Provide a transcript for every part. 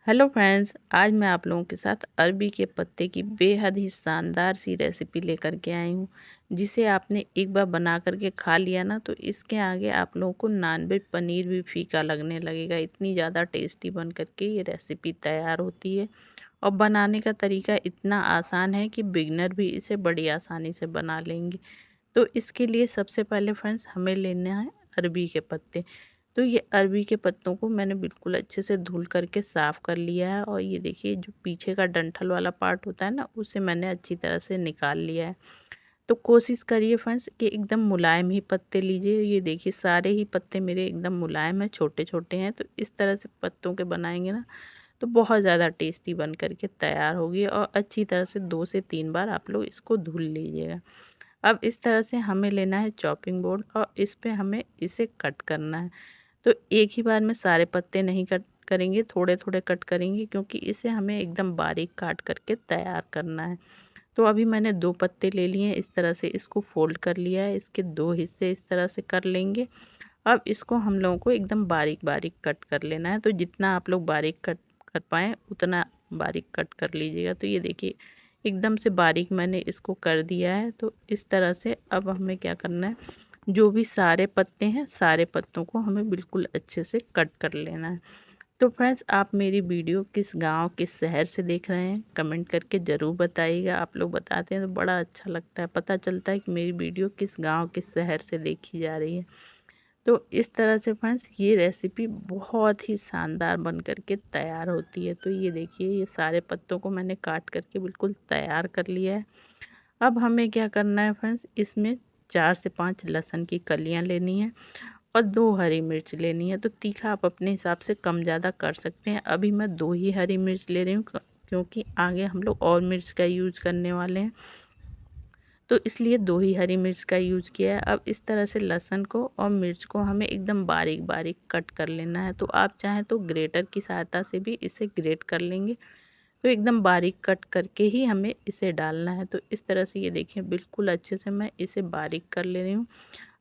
Hello friends, आज मैं आप लोगों के साथ अरबी के पत्ते की बेहद ही शानदार सी रेसिपी लेकर के आई हूँ। जिसे आपने एक बार बना करके खा लिया ना, तो इसके आगे आप लोगों को नॉनवेज पनीर भी फीका लगने लगेगा। इतनी ज़्यादा टेस्टी बन करके ये रेसिपी तैयार होती है और बनाने का तरीका इतना आसान है कि बिगनर भी इसे बड़ी आसानी से बना लेंगे। तो इसके लिए सबसे पहले फ्रेंड्स हमें लेना है अरबी के पत्ते। तो ये अरबी के पत्तों को मैंने बिल्कुल अच्छे से धुल करके साफ़ कर लिया है और ये देखिए जो पीछे का डंठल वाला पार्ट होता है ना, उसे मैंने अच्छी तरह से निकाल लिया है। तो कोशिश करिए फ्रेंड्स कि एकदम मुलायम ही पत्ते लीजिए। ये देखिए सारे ही पत्ते मेरे एकदम मुलायम है, छोटे छोटे हैं। तो इस तरह से पत्तों के बनाएंगे ना, तो बहुत ज़्यादा टेस्टी बन करके तैयार होगी। और अच्छी तरह से 2 से 3 बार आप लोग इसको धुल लीजिएगा। अब इस तरह से हमें लेना है चॉपिंग बोर्ड और इस पे हमें इसे कट करना है। तो एक ही बार में सारे पत्ते नहीं कट करेंगे, थोड़े थोड़े कट करेंगे, क्योंकि इसे हमें एकदम बारीक काट करके तैयार करना है। तो अभी मैंने 2 पत्ते ले लिए हैं, इस तरह से इसको फोल्ड कर लिया है। इसके 2 हिस्से इस तरह से कर लेंगे। अब इसको हम लोगों को एकदम बारीक बारीक कट कर लेना है। तो जितना आप लोग बारीक कट कर पाएँ उतना बारीक कट कर लीजिएगा। तो ये देखिए एकदम से बारीक मैंने इसको कर दिया है। तो इस तरह से अब हमें क्या करना है, जो भी सारे पत्ते हैं सारे पत्तों को हमें बिल्कुल अच्छे से कट कर लेना है। तो फ्रेंड्स, आप मेरी वीडियो किस गांव किस शहर से देख रहे हैं कमेंट करके ज़रूर बताइएगा। आप लोग बताते हैं तो बड़ा अच्छा लगता है, पता चलता है कि मेरी वीडियो किस गांव किस शहर से देखी जा रही है। तो इस तरह से फ्रेंड्स ये रेसिपी बहुत ही शानदार बन करके तैयार होती है। तो ये देखिए ये सारे पत्तों को मैंने काट करके बिल्कुल तैयार कर लिया है। अब हमें क्या करना है फ्रेंड्स, इसमें 4 से 5 लहसुन की कलियां लेनी है और 2 हरी मिर्च लेनी है। तो तीखा आप अपने हिसाब से कम ज़्यादा कर सकते हैं। अभी मैं 2 ही हरी मिर्च ले रही हूँ, क्योंकि आगे हम लोग और मिर्च का यूज करने वाले हैं। तो इसलिए 2 ही हरी मिर्च का यूज किया है। अब इस तरह से लहसुन को और मिर्च को हमें एकदम बारीक बारीक कट कर लेना है। तो आप चाहें तो ग्रेटर की सहायता से भी इसे ग्रेट कर लेंगे। तो एकदम बारीक कट करके ही हमें इसे डालना है। तो इस तरह से ये देखिए बिल्कुल अच्छे से मैं इसे बारीक कर ले रही हूँ।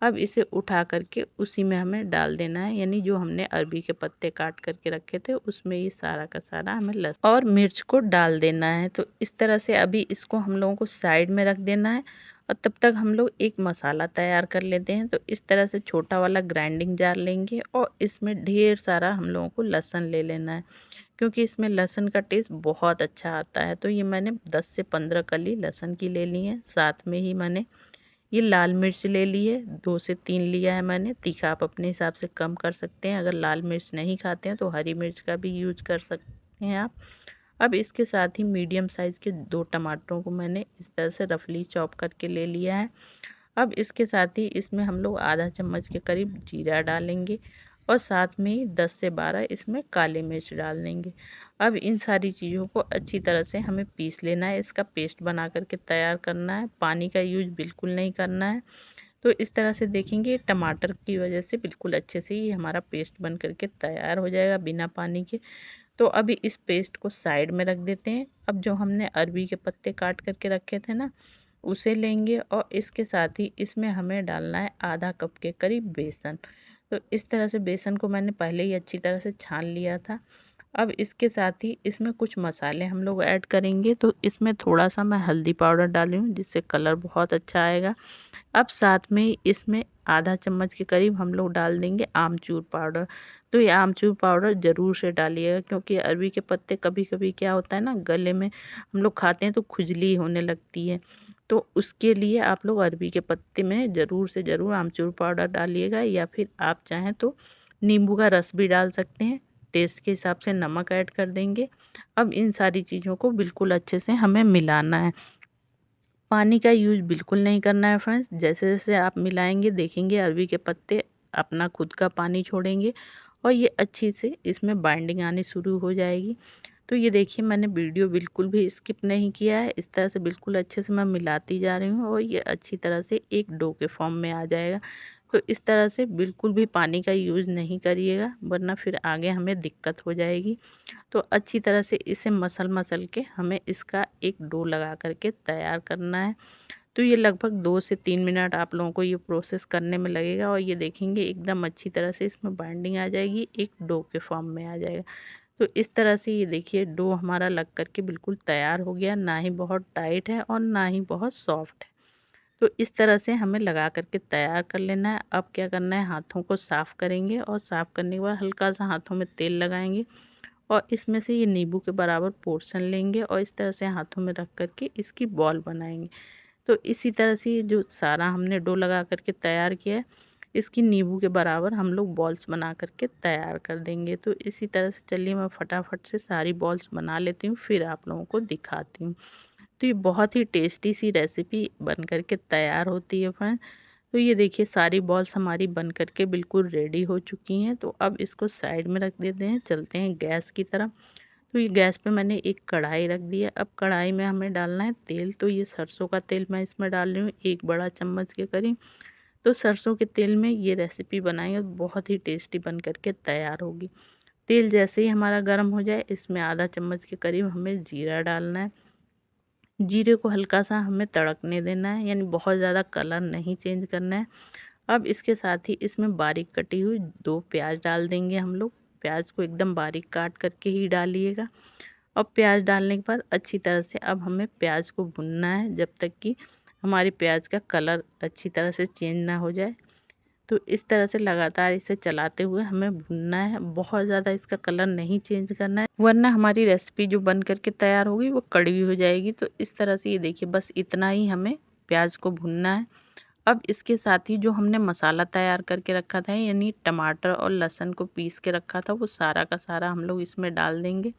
अब इसे उठा करके उसी में हमें डाल देना है, यानी जो हमने अरबी के पत्ते काट करके रखे थे उसमें ये सारा का सारा हमें लहसुन और मिर्च को डाल देना है। तो इस तरह से अभी इसको हम लोगों को साइड में रख देना है और तब तक हम लोग एक मसाला तैयार कर लेते हैं। तो इस तरह से छोटा वाला ग्राइंडिंग जार लेंगे और इसमें ढेर सारा हम लोगों को लहसुन ले लेना है, क्योंकि इसमें लहसुन का टेस्ट बहुत अच्छा आता है। तो ये मैंने 10 से 15 कली लहसुन की ले ली है। साथ में ही मैंने ये लाल मिर्च ले ली है, 2 से 3 लिया है मैंने। तीखा आप अपने हिसाब से कम कर सकते हैं। अगर लाल मिर्च नहीं खाते हैं तो हरी मिर्च का भी यूज कर सकते हैं आप। अब इसके साथ ही मीडियम साइज़ के 2 टमाटरों को मैंने इस तरह से रफली चॉप करके ले लिया है। अब इसके साथ ही इसमें हम लोग आधा चम्मच के करीब जीरा डालेंगे और साथ में ही 10 से 12 इसमें काली मिर्च डाल देंगे। अब इन सारी चीज़ों को अच्छी तरह से हमें पीस लेना है, इसका पेस्ट बना करके तैयार करना है। पानी का यूज बिल्कुल नहीं करना है। तो इस तरह से देखेंगे टमाटर की वजह से बिल्कुल अच्छे से ये हमारा पेस्ट बन करके तैयार हो जाएगा बिना पानी के। तो अभी इस पेस्ट को साइड में रख देते हैं। अब जो हमने अरबी के पत्ते काट करके रखे थे ना, उसे लेंगे और इसके साथ ही इसमें हमें डालना है आधा कप के करीब बेसन। तो इस तरह से बेसन को मैंने पहले ही अच्छी तरह से छान लिया था। अब इसके साथ ही इसमें कुछ मसाले हम लोग ऐड करेंगे। तो इसमें थोड़ा सा मैं हल्दी पाउडर डाली हूँ, जिससे कलर बहुत अच्छा आएगा। अब साथ में ही इसमें आधा चम्मच के करीब हम लोग डाल देंगे आमचूर पाउडर। तो ये आमचूर पाउडर ज़रूर से डालिएगा, क्योंकि अरबी के पत्ते कभी कभी क्या होता है ना, गले में हम लोग खाते हैं तो खुजली होने लगती है। तो उसके लिए आप लोग अरबी के पत्ते में ज़रूर से ज़रूर आमचूर पाउडर डालिएगा, या फिर आप चाहें तो नींबू का रस भी डाल सकते हैं। टेस्ट के हिसाब से नमक ऐड कर देंगे। अब इन सारी चीज़ों को बिल्कुल अच्छे से हमें मिलाना है। पानी का यूज बिल्कुल नहीं करना है फ्रेंड्स। जैसे जैसे आप मिलाएंगे देखेंगे अरबी के पत्ते अपना खुद का पानी छोड़ेंगे और ये अच्छी से इसमें बाइंडिंग आनी शुरू हो जाएगी। तो ये देखिए मैंने वीडियो बिल्कुल भी स्किप नहीं किया है। इस तरह से बिल्कुल अच्छे से मैं मिलाती जा रही हूँ और ये अच्छी तरह से एक डो के फॉर्म में आ जाएगा। तो इस तरह से बिल्कुल भी पानी का यूज़ नहीं करिएगा, वरना फिर आगे हमें दिक्कत हो जाएगी। तो अच्छी तरह से इसे मसल मसल के हमें इसका एक डो लगा करके तैयार करना है। तो ये लगभग 2 से 3 मिनट आप लोगों को ये प्रोसेस करने में लगेगा और ये देखेंगे एकदम अच्छी तरह से इसमें बाइंडिंग आ जाएगी, एक डो के फॉर्म में आ जाएगा। तो इस तरह से ये देखिए डो हमारा लग करके बिल्कुल तैयार हो गया, ना ही बहुत टाइट है और ना ही बहुत सॉफ्ट है। तो इस तरह से हमें लगा करके तैयार कर लेना है। अब क्या करना है, हाथों को साफ़ करेंगे और साफ़ करने के बाद हल्का सा हाथों में तेल लगाएंगे और इसमें से ये नींबू के बराबर पोर्शन लेंगे और इस तरह से हाथों में रख करके इसकी बॉल बनाएंगे। तो इसी तरह से ये जो सारा हमने डो लगा करके तैयार किया है, इसकी नींबू के बराबर हम लोग बॉल्स बना करके तैयार कर देंगे। तो इसी तरह से चलिए मैं फटाफट से सारी बॉल्स बना लेती हूँ, फिर आप लोगों को दिखाती हूँ। तो ये बहुत ही टेस्टी सी रेसिपी बन करके तैयार होती है फ्रेंड्स। तो ये देखिए सारी बॉल्स हमारी बन करके बिल्कुल रेडी हो चुकी हैं। तो अब इसको साइड में रख देते हैं, चलते हैं गैस की तरफ। तो ये गैस पे मैंने एक कढ़ाई रख दी है। अब कढ़ाई में हमें डालना है तेल। तो ये सरसों का तेल मैं इसमें डाल रही हूँ, 1 बड़ा चम्मच के करीब। तो सरसों के तेल में ये रेसिपी बनाई और बहुत ही टेस्टी बन करके तैयार होगी। तेल जैसे ही हमारा गर्म हो जाए, इसमें आधा चम्मच के करीब हमें जीरा डालना है। जीरे को हल्का सा हमें तड़कने देना है, यानी बहुत ज़्यादा कलर नहीं चेंज करना है। अब इसके साथ ही इसमें बारीक कटी हुई 2 प्याज डाल देंगे हम लोग। प्याज को एकदम बारीक काट करके ही डालिएगा। अब प्याज डालने के बाद अच्छी तरह से अब हमें प्याज को भुनना है, जब तक कि हमारी प्याज का कलर अच्छी तरह से चेंज ना हो जाए। तो इस तरह से लगातार इसे चलाते हुए हमें भुनना है, बहुत ज़्यादा इसका कलर नहीं चेंज करना है, वरना हमारी रेसिपी जो बन करके तैयार होगी वो कड़वी हो जाएगी। तो इस तरह से ये देखिए बस इतना ही हमें प्याज को भुनना है। अब इसके साथ ही जो हमने मसाला तैयार करके रखा था, यानी टमाटर और लहसुन को पीस के रखा था, वो सारा का सारा हम लोग इसमें डाल देंगे।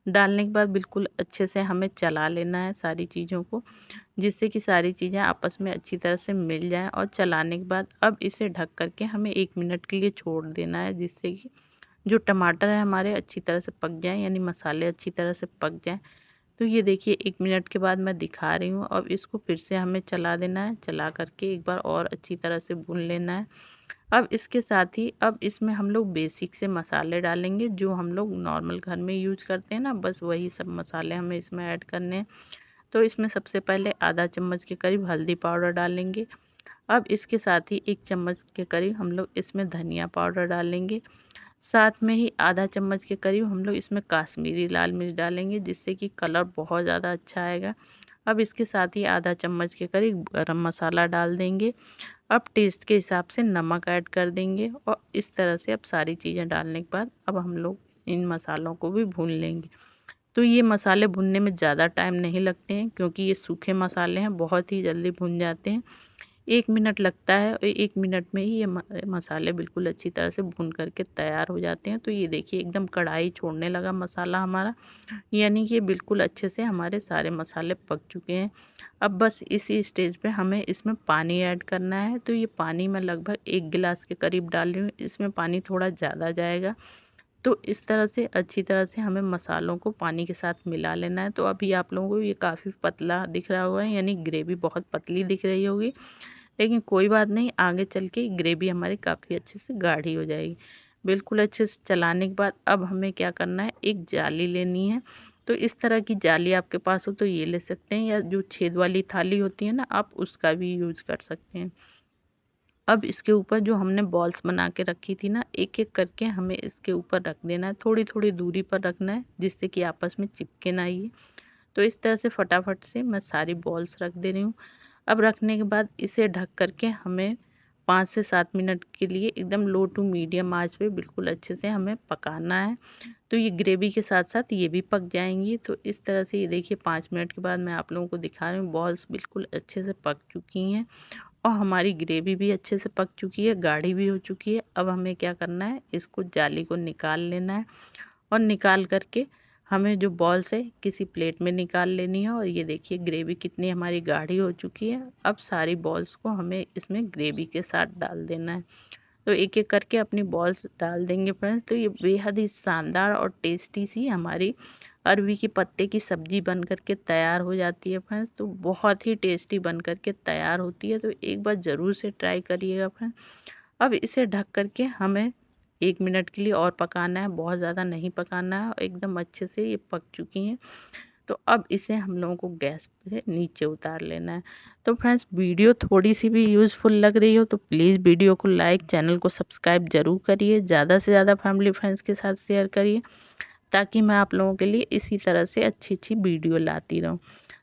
डालने के बाद बिल्कुल अच्छे से हमें चला लेना है सारी चीज़ों को, जिससे कि सारी चीज़ें आपस में अच्छी तरह से मिल जाएं। और चलाने के बाद अब इसे ढक करके हमें 1 मिनट के लिए छोड़ देना है, जिससे कि जो टमाटर है हमारे अच्छी तरह से पक जाएं, यानी मसाले अच्छी तरह से पक जाएं। तो ये देखिए 1 मिनट के बाद मैं दिखा रही हूँ। अब इसको फिर से हमें चला देना है, चला करके एक बार और अच्छी तरह से भून लेना है। अब इसके साथ ही अब इसमें हम लोग बेसिक से मसाले डालेंगे, जो हम लोग नॉर्मल घर में यूज करते हैं ना, बस वही सब मसाले हमें इसमें ऐड करने हैं। तो इसमें सबसे पहले आधा चम्मच के करीब हल्दी पाउडर डालेंगे। अब इसके साथ ही 1 चम्मच के करीब हम लोग इसमें धनिया पाउडर डालेंगे। साथ में ही आधा चम्मच के करीब हम लोग इसमें काश्मीरी लाल मिर्च डालेंगे, जिससे कि कलर बहुत ज़्यादा अच्छा आएगा। अब इसके साथ ही आधा चम्मच के करीब गरम मसाला डाल देंगे। अब टेस्ट के हिसाब से नमक ऐड कर देंगे और इस तरह से अब सारी चीज़ें डालने के बाद अब हम लोग इन मसालों को भी भून लेंगे। तो ये मसाले भुनने में ज़्यादा टाइम नहीं लगते हैं, क्योंकि ये सूखे मसाले हैं, बहुत ही जल्दी भुन जाते हैं। 1 मिनट लगता है और 1 मिनट में ही ये मसाले बिल्कुल अच्छी तरह से भून करके तैयार हो जाते हैं। तो ये देखिए एकदम कढ़ाई छोड़ने लगा मसाला हमारा, यानी कि बिल्कुल अच्छे से हमारे सारे मसाले पक चुके हैं। अब बस इसी स्टेज पे हमें इसमें पानी ऐड करना है। तो ये पानी मैं लगभग 1 गिलास के करीब डाल रही हूँ, इसमें पानी थोड़ा ज़्यादा जाएगा। तो इस तरह से अच्छी तरह से हमें मसालों को पानी के साथ मिला लेना है। तो अभी आप लोगों को ये काफ़ी पतला दिख रहा होगा, यानी ग्रेवी बहुत पतली दिख रही होगी, लेकिन कोई बात नहीं, आगे चल के ग्रेवी हमारी काफ़ी अच्छे से गाढ़ी हो जाएगी। बिल्कुल अच्छे से चलाने के बाद अब हमें क्या करना है, एक जाली लेनी है। तो इस तरह की जाली आपके पास हो तो ये ले सकते हैं, या जो छेद वाली थाली होती है ना, आप उसका भी यूज़ कर सकते हैं। अब इसके ऊपर जो हमने बॉल्स बना के रखी थी ना, एक एक करके हमें इसके ऊपर रख देना है, थोड़ी थोड़ी दूरी पर रखना है, जिससे कि आपस में चिपके ना ये। तो इस तरह से फटाफट से मैं सारी बॉल्स रख दे रही हूँ। अब रखने के बाद इसे ढक करके हमें 5 से 7 मिनट के लिए एकदम लो टू मीडियम आंच पे बिल्कुल अच्छे से हमें पकाना है। तो ये ग्रेवी के साथ साथ ये भी पक जाएंगी। तो इस तरह से ये देखिए 5 मिनट के बाद मैं आप लोगों को दिखा रही हूँ, बॉल्स बिल्कुल अच्छे से पक चुकी हैं और हमारी ग्रेवी भी अच्छे से पक चुकी है, गाढ़ी भी हो चुकी है। अब हमें क्या करना है, इसको जाली को निकाल लेना है और निकाल करके हमें जो बॉल्स है किसी प्लेट में निकाल लेनी है। और ये देखिए ग्रेवी कितनी हमारी गाढ़ी हो चुकी है। अब सारी बॉल्स को हमें इसमें ग्रेवी के साथ डाल देना है। तो एक एक करके अपनी बॉल्स डाल देंगे फ्रेंड्स। तो ये बेहद ही शानदार और टेस्टी सी हमारी अरवी के पत्ते की सब्जी बन करके तैयार हो जाती है फ्रेंड्स। तो बहुत ही टेस्टी बन करके तैयार होती है, तो एक बार ज़रूर से ट्राई करिएगा फ्रेंड्स। अब इसे ढक करके हमें 1 मिनट के लिए और पकाना है, बहुत ज़्यादा नहीं पकाना है, और एकदम अच्छे से ये पक चुकी हैं। तो अब इसे हम लोगों को गैस से नीचे उतार लेना है। तो फ्रेंड्स वीडियो थोड़ी सी भी यूज़फुल लग रही हो तो प्लीज़ वीडियो को लाइक, चैनल को सब्सक्राइब ज़रूर करिए, ज़्यादा से ज़्यादा फैमिली फ्रेंड्स के साथ शेयर करिए, ताकि मैं आप लोगों के लिए इसी तरह से अच्छी वीडियो लाती रहूँ।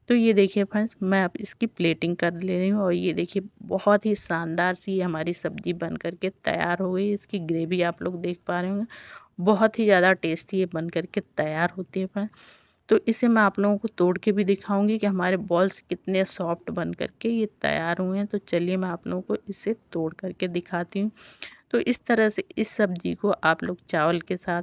तो ये देखिए फ्रेंड्स, मैं अब इसकी प्लेटिंग कर ले रही हूँ और ये देखिए बहुत ही शानदार सी हमारी सब्जी बन कर के तैयार हो गई। इसकी ग्रेवी आप लोग देख पा रहे होंगे, बहुत ही ज़्यादा टेस्टी ये बन कर के तैयार होती है फ्रेंड्स। तो इसे मैं आप लोगों को तोड़ के भी दिखाऊंगी कि हमारे बॉल्स कितने सॉफ्ट बन करके ये तैयार हुए हैं। तो चलिए मैं आप लोगों को इसे तोड़ करके दिखाती हूँ। तो इस तरह से इस सब्जी को आप लोग चावल के साथ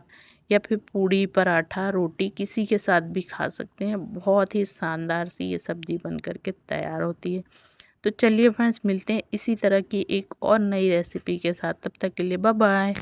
या फिर पूड़ी पराठा रोटी किसी के साथ भी खा सकते हैं। बहुत ही शानदार सी ये सब्जी बन करके तैयार होती है। तो चलिए फ्रेंड्स, मिलते हैं इसी तरह की एक और नई रेसिपी के साथ। तब तक के लिए बाय बाय।